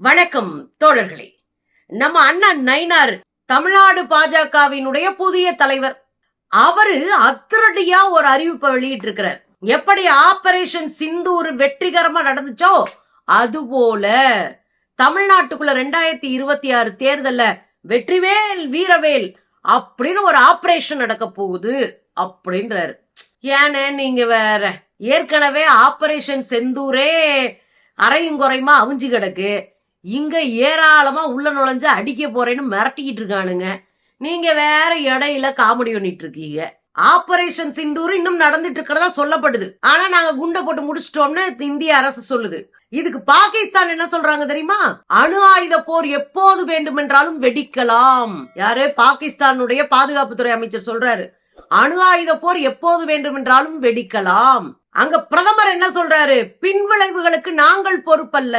வணக்கம் தோழர்களே. நம்ம அண்ணன் நயினார் தமிழ்நாடு பாஜகவினுடைய புதிய தலைவர். அவரு அதிரடியா ஒரு அறிவிப்பை வெளியிட்டு இருக்கிறார். எப்படி ஆபரேஷன் சிந்தூர் வெற்றிகரமா நடந்துச்சோ அதுபோல தமிழ்நாட்டுக்குள்ள 2026 தேர்தல்ல வெற்றிவேல் வீரவேல் அப்படின்னு ஒரு ஆபரேஷன் நடக்க போகுது அப்படின்றாரு. ஏன்னு நீங்க வேற, ஏற்கனவே ஆபரேஷன் செந்தூரே அரையும் குறையுமா அவிஞ்சு கிடக்கு. இங்க ஏராளமா உள்ள நுழைஞ்சு அடிக்க போறேன்னு மிரட்டிக்கிட்டு இருக்கானுங்க. நீங்க வேற இடையில காமெடி பண்ணிட்டு இருக்கீங்க. ஆபரேஷன் சிந்தூர் இன்னும் நடந்துட்டு இருக்கிறதா சொல்லப்படுது. ஆனா நாங்க குண்டை போட்டு முடிச்சிட்டோம்னு இந்திய அரசு சொல்லுது. இதுக்கு பாகிஸ்தான் என்ன சொல்றாங்க தெரியுமா? அணு ஆயுத போர் எப்போது வேண்டுமென்றாலும் வெடிக்கலாம். யாரு? பாகிஸ்தானுடைய பாதுகாப்புத்துறை அமைச்சர் சொல்றாரு, அணு ஆயுத போர் எப்போது வேண்டுமென்றாலும் வெடிக்கலாம். அங்க பிரதமர் என்ன சொல்றாரு? பின்விளைவுகளுக்கு நாங்கள் பொறுப்பல்ல.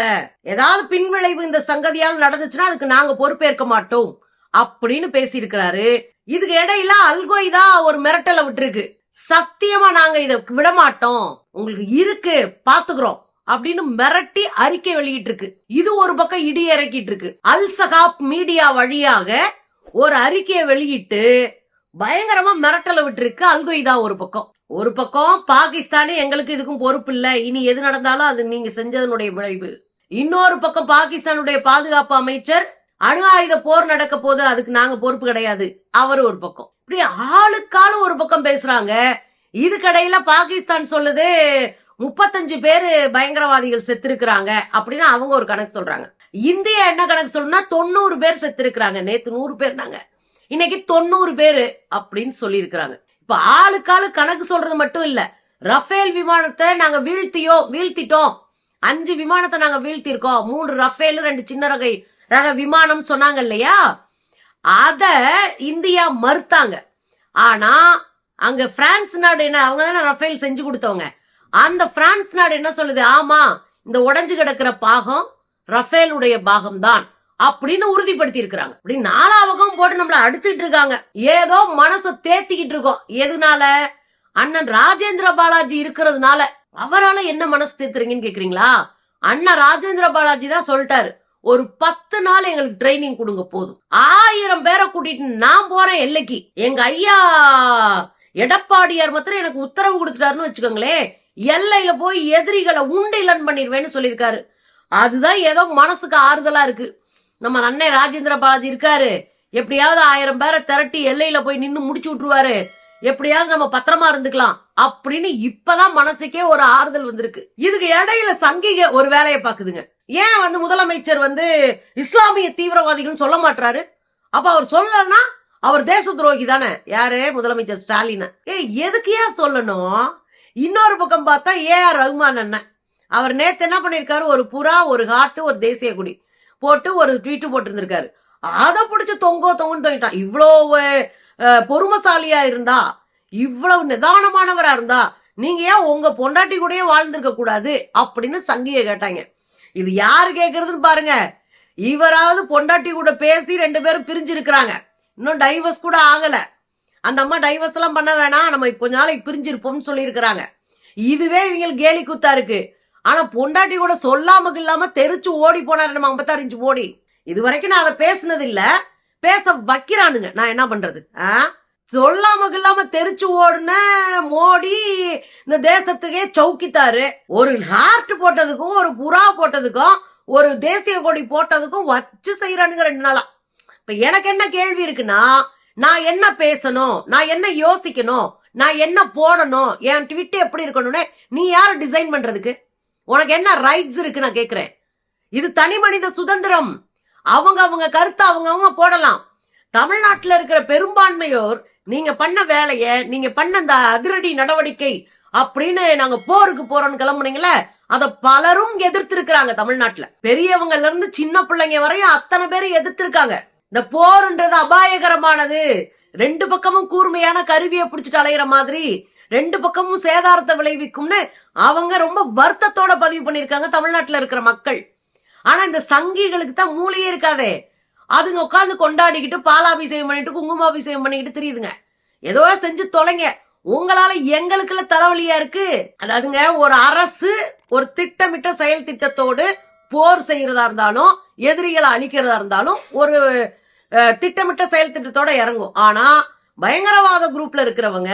ஏதாவது பின்விளைவு இந்த சங்கதியால் நடந்துச்சுன்னா அதுக்கு நாங்க பொறுப்பேற்க மாட்டோம் அப்படின்னு பேசியிருக்கிறாரு. இதுக்கு இடையில அல்கொய்தா ஒரு மிரட்டலை விட்டுருக்கு. சத்தியமா நாங்க இதை விட மாட்டோம், உங்களுக்கு இருக்கு பாத்துக்கிறோம் அப்படின்னு மிரட்டி அறிக்கை வெளியிட்டு இருக்கு. இது ஒரு பக்கம் இடி இறக்கிட்டு இருக்கு. அல் சகாப் மீடியா வழியாக ஒரு அறிக்கையை வெளியிட்டு பயங்கரமா மிரட்டலை விட்டுருக்கு அல்கொய்தா. ஒரு பக்கம் பாகிஸ்தானே எங்களுக்கு இதுக்கும் பொறுப்பு இல்ல, இனி எது நடந்தாலும் அது நீங்க செஞ்சதனுடைய விளைவு. இன்னொரு பக்கம் பாகிஸ்தானுடைய பாதுகாப்பு அமைச்சர் அணு ஆயுத போர் நடக்க போது அதுக்கு நாங்க பொறுப்பு கிடையாது, அவர் ஒரு பக்கம். இப்படி ஆளுக்காலும் ஒரு பக்கம் பேசுறாங்க. இதுக்கடையில பாகிஸ்தான் சொல்லுது 35 பேரு பயங்கரவாதிகள் செத்திருக்கிறாங்க அப்படின்னு அவங்க ஒரு கணக்கு சொல்றாங்க. இந்தியா என்ன கணக்கு சொல்லுன்னா 90 பேர் செத்திருக்கிறாங்க. நேத்து 100 பேர் நாங்க, இன்னைக்கு 90 பேரு அப்படின்னு சொல்லி இருக்கிறாங்க. இப்ப ஆளுக்காலு கணக்கு சொல்றது மட்டும் இல்ல, ரஃபேல் விமானத்தை நாங்க வீழ்த்திட்டோம், 5 விமானத்தை நாங்க வீழ்த்திருக்கோம், 3 ரஃபேல் 2 சின்ன ரக விமானம் சொன்னாங்க இல்லையா, அத இந்தியா மறுத்தாங்க. ஆனா அங்க பிரான்ஸ் நாடு என்ன, அவங்க தானே ரஃபேல் செஞ்சு கொடுத்தவங்க, அந்த பிரான்ஸ் நாடு என்ன சொல்லுது? ஆமா, இந்த உடைஞ்சு கிடக்கிற பாகம் ரஃபேலுடைய பாகம் தான் அப்படின்னு உறுதிப்படுத்தி இருக்கிறாங்க. அப்படி நாலாவகம் போட்டு நம்மள அடிச்சுட்டு இருக்காங்க. ஏதோ மனசை தேத்திக்கிட்டு இருக்கோம். எதுனால? அண்ணன் ராஜேந்திர பாலாஜி இருக்கிறதுனால. அவரால என்ன மனசு தேத்துறீங்கன்னு கேக்குறீங்களா? அண்ணன் ராஜேந்திர பாலாஜி தான் சொல்லிட்டாரு, ஒரு 10 நாள் எங்களுக்கு ட்ரைனிங் கொடுங்க போதும், 1000 பேரை கூட்டிட்டு நான் போறேன் எல்லைக்கு. எங்க ஐயா எடப்பாடியார் மாத்திரம் எனக்கு உத்தரவு கொடுத்துட்டாருன்னு வச்சுக்கோங்களேன், எல்லையில போய் எதிரிகளை உண்டிலன் பண்ணிடுவேன்னு சொல்லியிருக்காரு. அதுதான் ஏதோ மனசுக்கு ஆறுதலா இருக்கு. நம்ம அண்ணன் ராஜேந்திர பாலாஜி இருக்காரு, எப்படியாவது 1000 பேரை திரட்டி எல்லையில போய் நின்னு முடிச்சு விட்டுருவாரு, எப்படியாவது நம்ம பத்திரமா இருந்துக்கலாம் அப்படின்னு இப்பதான் மனசுக்கே ஒரு ஆறுதல் வந்திருக்கு. இதுக்கு இடையில சங்கிக ஒரு வேலையை பாக்குதுங்க. ஏன் முதலமைச்சர் இஸ்லாமிய தீவிரவாதிகள் சொல்ல மாட்டாரு? அப்ப அவர் சொல்லலன்னா அவர் தேச துரோகி தானே. யாரு? முதலமைச்சர் ஸ்டாலின். எதுக்கு ஏன் சொல்லணும்? இன்னொரு பக்கம் பார்த்தா ஏஆர் ரஹ்மான் அண்ணன், அவர் நேத்து என்ன பண்ணிருக்காரு? ஒரு புறா, ஒரு ஹார்ட், ஒரு தேசிய கொடி போட்டு ஒரு ட்வீட் போட்டு இருந்திருக்காரு. அதை பிடிச்சு தொங்குன்னு தொங்கிட்டான். இவ்வளவு பொறுமசாலியா இருந்தா, இவ்வளவு நிதானமானவரா இருந்தா நீங்க ஏன் உங்க பொண்டாட்டி கூடயே வாழ்ந்திருக்க கூடாது அப்படின்னு சங்கிய கேட்டாங்க. இது யாரு கேக்குறதுன்னு பாருங்க. இவராவது பொண்டாட்டி கூட பேசி 2 பேரும் பிரிஞ்சு இருக்கிறாங்க, இன்னும் டைவர்ஸ் கூட ஆகல. அந்த அம்மா டைவர்ஸ் எல்லாம் பண்ண வேணாம், நம்ம கொஞ்ச நாளைக்கு பிரிஞ்சிருப்போம்னு சொல்லி இருக்கிறாங்க. இதுவே இவங்களுக்கு கேலி கூத்தா இருக்கு. ஆனா பொண்டாட்டி கூட சொல்லாம இல்லாம தெரிச்சு ஓடி போனாரு நம்ம 56 இன்ச்சு ஓடி. இது வரைக்கும் நான் அதை பேசினது இல்ல, பேச வைக்கிறானுங்க. நான் என்ன பண்றது? சொல்லாம இல்லாம தெரிச்சு ஓடுன மோடி இந்த தேசத்துக்கே சௌக்கித்தாரு. ஒரு ஹார்ட் போட்டதுக்கும், ஒரு புறா போட்டதுக்கும், ஒரு தேசிய கொடி போட்டதுக்கும் வச்சு செய்யறானுங்க 2 நாளா. இப்ப எனக்கு என்ன கேள்வி இருக்குன்னா, நான் என்ன பேசணும், நான் என்ன யோசிக்கணும், நான் என்ன போடணும், என் ட்விட் எப்படி இருக்கணும்னு நீ யாரு டிசைன் பண்றதுக்கு? உனக்கு என்ன ரைட்ஸ் இருக்கு நான் கேக்குறேன். இது தனி மனித சுதந்திரம். அவங்க கருத்தை அவங்க போடலாம். தமிழ்நாட்டில் இருக்கிற பெரும்பான்மையோர் நீங்க பண்ண வேலைய, நீங்க பண்ண அந்த அதிரடி நடவடிக்கை அப்படின்னு நாங்க போருக்கு போறோம்னு கிளம்புனீங்களே, அத பலரும் எதிர்த்திருக்கிறாங்க. தமிழ்நாட்டுல பெரியவங்கல இருந்து சின்ன பிள்ளைங்க வரையும் அத்தனை பேரும் எதிர்த்திருக்காங்க. இந்த போர்ன்றது அபாயகரமானது, 2 பக்கமும் கூர்மையான கருவியை பிடிச்சிட்டு அலையிற மாதிரி, 2 பக்கமும் சேதாரத்தை விளைவிக்கும்னு அவங்க ரொம்ப வருத்தத்தோட பதிவு பண்ணிருக்காங்க தமிழ்நாட்டுல இருக்கிற மக்கள். ஆனா இந்த சங்கிகளுக்கு தான் மூளையே இருக்காதே. அதுங்க உட்காந்து கொண்டாடிக்கிட்டு பாலாபிஷேகம் பண்ணிட்டு குங்குமாபிஷேகம் பண்ணிக்கிட்டு தெரியுதுங்க. ஏதோ செஞ்சு தொலைங்க, உங்களால எங்களுக்குள்ள தலைவலியா இருக்கு. அதாவதுங்க, ஒரு அரசு ஒரு திட்டமிட்ட செயல் திட்டத்தோடு போர் செய்யறதா இருந்தாலும் எதிரிகளை அழிக்கிறதா இருந்தாலும் ஒரு திட்டமிட்ட செயல் திட்டத்தோட இறங்கும். ஆனா பயங்கரவாத குரூப்ல இருக்கிறவங்க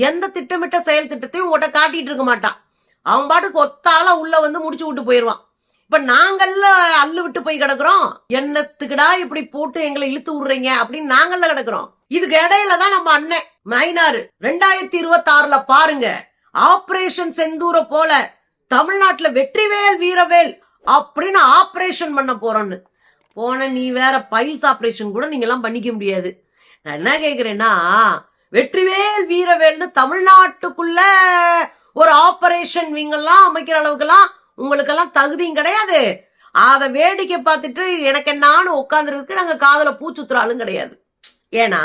எந்த திட்டமிட்ட செயல் திட்டத்தையும் உங்கள்கிட்ட காட்டிட்டு இருக்க மாட்டான். அவன் பாட்டுக்கு ஒத்தால உள்ள வந்து முடிச்சு விட்டு போயிடுவான். இப்ப நாங்கள்ல அள்ளு விட்டு போய் கிடக்குறோம். என்னத்துக்குடா இப்படி போட்டு எங்களை இழுத்து விடுறீங்க அப்படின்னு நாங்கள்ல கிடக்குறோம். இதுக்கு இடையில தான் நம்ம அண்ணன் நயினார் 2026 பாருங்க, ஆபரேஷன் செந்தூர போல தமிழ்நாட்டுல வெற்றிவேல் வீரவேல் அப்படின்னு ஆபரேஷன் பண்ண போறோன்னு போன. நீ வேற பைல்ஸ் ஆபரேஷன் கூட நீங்க எல்லாம் பண்ணிக்க முடியாது. நான் என்ன கேக்குறேன்னா, வெற்றிவேல் வீரவேல்னு தமிழ்நாட்டுக்குள்ள ஒரு ஆபரேஷன் விங்கெல்லாம் அமைக்கிற அளவுக்குலாம் உங்களுக்கெல்லாம் தகுதியும் கிடையாது. அதை வேடிக்கை பார்த்துட்டு எனக்கு என்னான்னு உட்காந்துருக்கு நாங்க காதல பூச்சுத்துறாலும் கிடையாது. ஏன்னா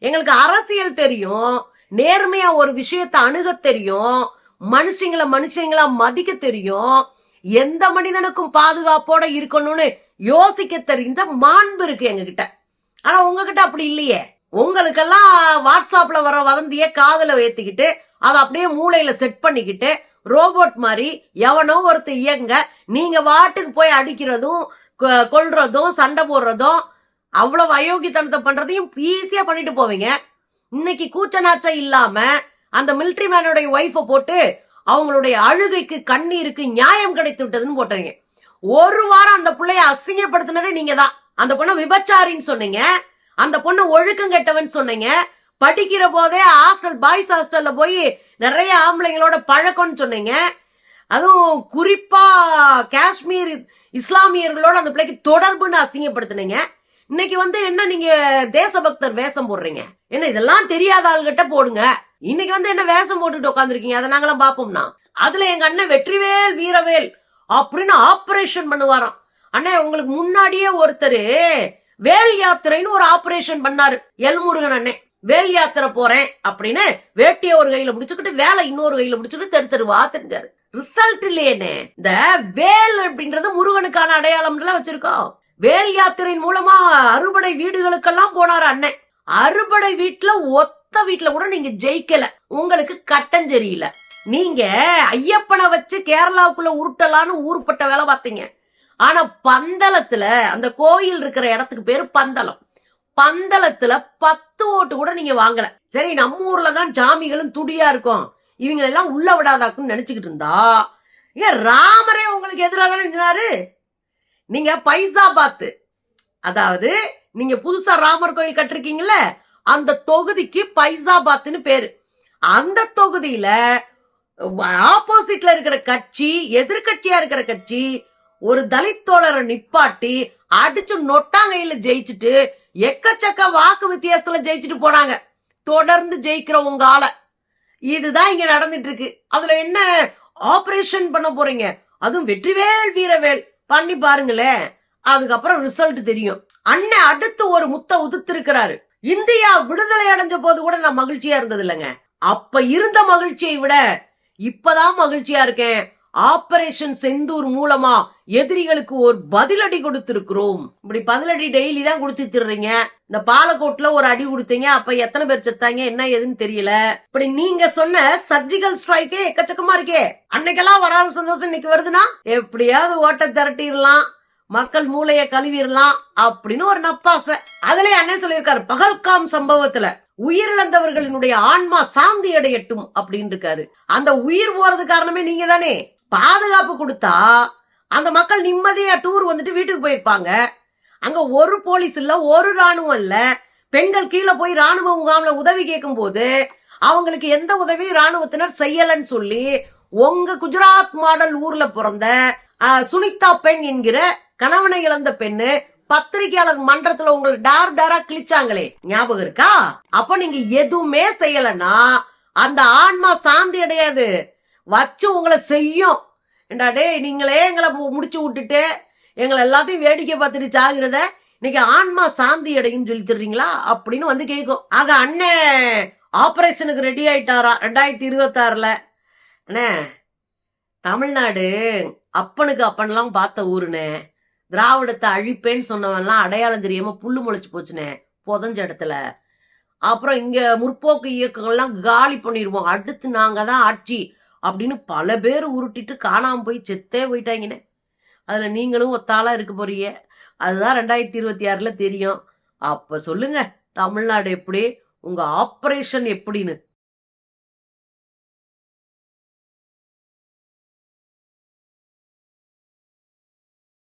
எங்களுக்கு அரசியல் தெரியும், நேர்மையா ஒரு விஷயத்தை அணுக தெரியும், மனுஷங்களா மதிக்க தெரியும், எந்த மனிதனுக்கும் பாதுகாப்போட இருக்கணும்னு யோசிக்க தெரிந்த மாண்பு இருக்கு எங்ககிட்ட. ஆனா உங்ககிட்ட அப்படி இல்லையே. உங்களுக்கெல்லாம் வாட்ஸ்அப்ல வர வதந்திய காதல ஏத்திக்கிட்டு அதை அப்படியே மூளையில செட் பண்ணிக்கிட்டு ரோபோட் மாதிரி எவனோ ஒருத்தர் இயங்க நீங்க வாட்டுக்கு போய் அடிக்கிறதும் கொல்றதும் சண்டை போடுறதும் அவ்வளவு அயோக்கியத்தனத்தை பண்றதையும் ஈஸியா பண்ணிட்டு போவீங்க. இன்னைக்கு கூச்ச நாச்சம் இல்லாம அந்த மிலிட்ரி மேனுடைய ஒய்ஃபை போட்டு அவங்களுடைய அழுகைக்கு கண்ணீருக்கு நியாயம் கிடைத்து விட்டதுன்னு போட்டீங்க. ஒரு வாரம் அந்த பிள்ளைய அசிங்கப்படுத்தினதே நீங்க தான். அந்த பொண்ணை விபச்சாரின்னு சொன்னீங்க, அந்த பொண்ணு ஒழுக்கம் கெட்டவன் சொன்னீங்க. படிக்கிற போதே ஹாஸ்டல் பாய்ஸ் ஹாஸ்டல்ல போய் நிறைய ஆம்பளைங்களோட பழக்கம்னு சொன்னீங்க. அதுவும் குறிப்பா காஷ்மீர் இஸ்லாமியர்களோட அந்த பிள்ளைக்கு தொடர்புன்னு அசிங்கப்படுத்தினீங்க. இன்னைக்கு வந்து என்ன நீங்க தேசபக்தர் வேஷம் போடுறீங்க? என்ன இதெல்லாம் தெரியாத ஆள்கிட்ட போடுங்க. இன்னைக்கு வந்து என்ன வேஷம் போட்டுட்டு உட்காந்துருக்கீங்க, அதை நாங்களாம் பாப்போம்னா. அதுல எங்க அண்ணன் வெற்றிவேல் வீரவேல் அப்படின்னு ஆபரேஷன் பண்ணுவாராம். அண்ணே, உங்களுக்கு முன்னாடியே ஒருத்தர் வேல் யாத்திரைன்னு ஒரு ஆபரேஷன் பண்ணாரு. எல்முருகன் அண்ணே வேல் யாத்திரை போறேன் அப்படின்னு வேட்டிய ஒரு கையில முடிச்சுக்கிட்டு வேலை இன்னொரு கையில முடிச்சுக்கிட்டு தெரு தெருவா தெரிஞ்சாரு. ரிசல்ட் இல்லையேன்னு. இந்த வேல் அப்படின்றது முருகனுக்கான அடையாளம் வச்சிருக்கோம். வேல் யாத்திரையின் மூலமா அறுபடை வீடுகளுக்கெல்லாம் போனாரு அண்ணன். அறுபடை வீட்டுல ஒத்த வீட்டுல கூட நீங்க ஜெயிக்கல. உங்களுக்கு கட்டம் சரியில்ல. நீங்க ஐயப்பனை வச்சு கேரளாவுக்குள்ள உருட்டலான்னு ஊருப்பட்ட வேலை பார்த்தீங்க. ஆனா பந்தளத்துல அந்த கோயில் இருக்கிற இடத்துக்கு பேரு பந்தளம். பந்தளத்துல 10 ஓட்டு கூட நீங்க வாங்கல. சரி, நம்ம ஊர்ல தான் ஜாமிகளும் துடியா இருக்கும், இவங்க எல்லாம் உள்ள விடாதாக்குன்னு நினைச்சுக்கிட்டு இருந்தா ராமரே உங்களுக்கு எதிராக தானே நின்னாரு. நீங்க பைசா பாத்து, அதாவது நீங்க புதுசா ராமர் கோயில் கட்டிருக்கீங்கல்ல, அந்த தொகுதிக்கு பைசா பாத்துன்னு பேரு. அந்த தொகுதியில ஆப்போசிட்ல இருக்கிற கட்சி, எதிர்கட்சியா இருக்கிற கட்சி ஒரு தலித் தோழரை நிப்பாட்டி அடிச்சு நொட்டாங்கையில ஜெயிச்சுட்டு எக்கச்சக்க வாக்கு வித்தியாசத்துல ஜெயிச்சுட்டு போனாங்க. தொடர்ந்து ஜெயிக்கிற உங்க ஆள இதுதான் இங்க நடந்துட்டு இருக்கு. அதுல என்ன ஆபரேஷன் பண்ண போறீங்க? அதுவும் வெற்றிவேல் வீரவேல் பண்ணி பாருங்களேன், அதுக்கப்புறம் ரிசல்ட் தெரியும். அண்ணன் அடுத்து ஒரு முத்த உதிர்த்து இருக்கிறாரு. இந்தியா விடுதலை அடைஞ்ச போது கூட நான் மகிழ்ச்சியா இருந்தது இல்லைங்க. அப்ப இருந்த மகிழ்ச்சியை விட இப்பதான் மகிழ்ச்சியா இருக்கேன். ஆபரேஷன் செந்தூர் மூலமா எதிரிகளுக்கு ஒரு பதிலடி கொடுத்திருக்கிறோம். இப்படி பதிலடி டெய்லி தான் கொடுத்துறீங்க. இந்த பாலக்கோட்ல ஒரு அடி கொடுத்தீங்க, அப்ப எத்தனை பேர் செத்தாங்க என்ன ஏதுன்னு தெரியல. இப்படி நீங்க சொன்ன சர்ஜிக்கல் ஸ்ட்ரைக்கே எக்கச்சக்கமா இருக்கே. அன்னைக்கெல்லாம் வராத சந்தோஷம் இன்னைக்கு வருதுன்னா எப்படியாவது ஓட்ட திரட்டிடலாம், மக்கள் மூளைய கழுவிடலாம் அப்படின்னு ஒரு நப்பாசை. அதுலயே அண்ணன் சொல்லியிருக்காரு, பகல்காம் சம்பவத்துல உயிரிழந்தவர்களினுடைய ஆன்மா சாந்தி அடையட்டும் அப்படின்னு இருக்காரு. அந்த உயிர் போறது காரணமே நீங்க தானே. பாதுகாப்பு கொடுத்தா அந்த மக்கள் நிம்மதியா டூர் வந்துட்டு வீட்டுக்கு போயிருப்பாங்க. அங்க ஒரு போலீஸ் இல்ல, ஒரு ராணுவம் இல்ல. பெண்கள் கீழே போய் ராணுவ முகாம்ல உதவி கேட்கும் போது அவங்களுக்கு எந்த உதவியும் ராணுவத்தினர் செய்யலன்னு சொல்லி உங்க குஜராத் மாடல் ஊர்ல பிறந்த சுனிதா பெண் என்கிற கணவனை இழந்த பெண்ணு பத்திரிகையாளர் மன்றத்துல உங்களுக்கு டாரா கிழிச்சாங்களே, ஞாபகம் இருக்கா? அப்ப நீங்க எதுவுமே செய்யலன்னா அந்த ஆன்மா சாந்தி அடையாது, வச்சு உங்களை செய்யும். டே, நீங்களே எங்களை முடிச்சு விட்டுட்டு எங்களை எல்லாத்தையும் வேடிக்கை பார்த்துட்டு சாகுறத இன்னைக்கு ஆன்மா சாந்தி அடையும் சொல்லி தர்றீங்களா அப்படின்னு வந்து கேட்கும். ஆக அண்ணன் ஆபரேஷனுக்கு ரெடி ஆயிட்டாரா 2026. அண்ணே, தமிழ்நாடு அப்பனுக்கு அப்பன்லாம் பார்த்த ஊருன்னு, திராவிடத்தை அழிப்பேன்னு சொன்னவன்லாம் அடையாளம் தெரியாம புல்லு முளைச்சு போச்சுனே புதஞ்ச இடத்துல. அப்புறம் இங்க முற்போக்கு இயக்கங்கள்லாம் காலி பண்ணிடுவோம், அடுத்து நாங்க தான் ஆட்சி அப்படின்னு பல பேர் உருட்டிட்டு காணாம போய் செத்தே போயிட்டாங்கன்னு. அதுல நீங்களும் ஒத்தாளா இருக்க போறீங்க. அதுதான் 2026ல தெரியும். அப்ப சொல்லுங்க தமிழ்நாடு எப்படி, உங்க ஆப்பரேஷன் எப்படின்னு.